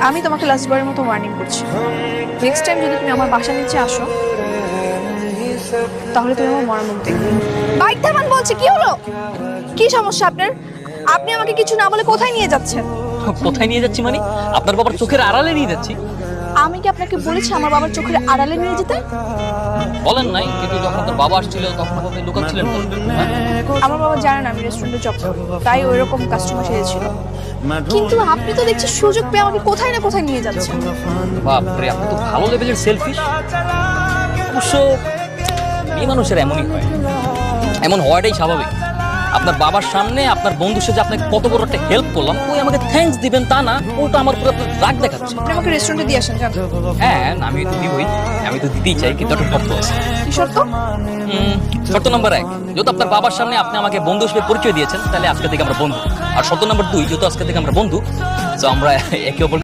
আমি তোমাকে লাস্টবারের মতো ওয়ার্নিং করছি, নেক্সট টাইম যদি তুমি আমার বাসার নিচে আসো তাহলে তুমি আমার মরামুখ দেখবে। বাইক থামান বলছি, কি হলো? কি সমস্যা আপনার? আপনি আমাকে কিছু না বলে কোথায় নিয়ে যাচ্ছেন? কোথায় নিয়ে যাচ্ছি মানে? আপনার বাবার চোখের আড়ালে নিয়ে যাচ্ছি। আমি কি আপনাকে বলেছি আমার বাবার চোখের আড়ালে নিয়ে যেতে? বলেন নাই, কিন্তু যখন আপনার বাবা আসছিল তখন আপনি লুকাচ্ছিলেন তো, হ্যাঁ? আমার বাবা জানেন আমি রেস্টুরেন্টে জব করি, তাই ওইরকম কাস্টমার সেজেছিল। কিন্তু আপনি তো দেখছি সুযোগ পেয়ে আমাকে কোথায় না কোথায় নিয়ে যাচ্ছেন। বাপরে, আপনি তো ভালো লেভেলের সেলফিশ। অবশ্য মেয়ে মানুষের এমনই হয়, এমন হওয়াটাই স্বাভাবিক। আপনার বাবার সামনে আপনার বন্ধুর সাথে আপনাকে কত বড় একটা হেল্প করলাম, ওই আমাকে থ্যাঙ্কস দিবেন তা না, ওটা আমার পুরো আপনার রাগ দেখাচ্ছে। আপনি আমাকে রেস্টুরেন্টে দিয়ে আসেন, জান। হ্যাঁ, আমি তো দিবই, আমি তো দিতেই চাই, কিন্তু একটা শর্ত আছে। কি শর্ত? শর্ত নম্বর 1, যেহেতু আপনার বাবার সামনে আপনি আমাকে বন্ধু হিসেবে পরিচয় দিয়েছেন, তাহলে আজকে থেকে আমরা বন্ধু। আর শর্ত নম্বর 2, যেহেতু আজকে থেকে আমরা বন্ধু, তো আমরা একে অপর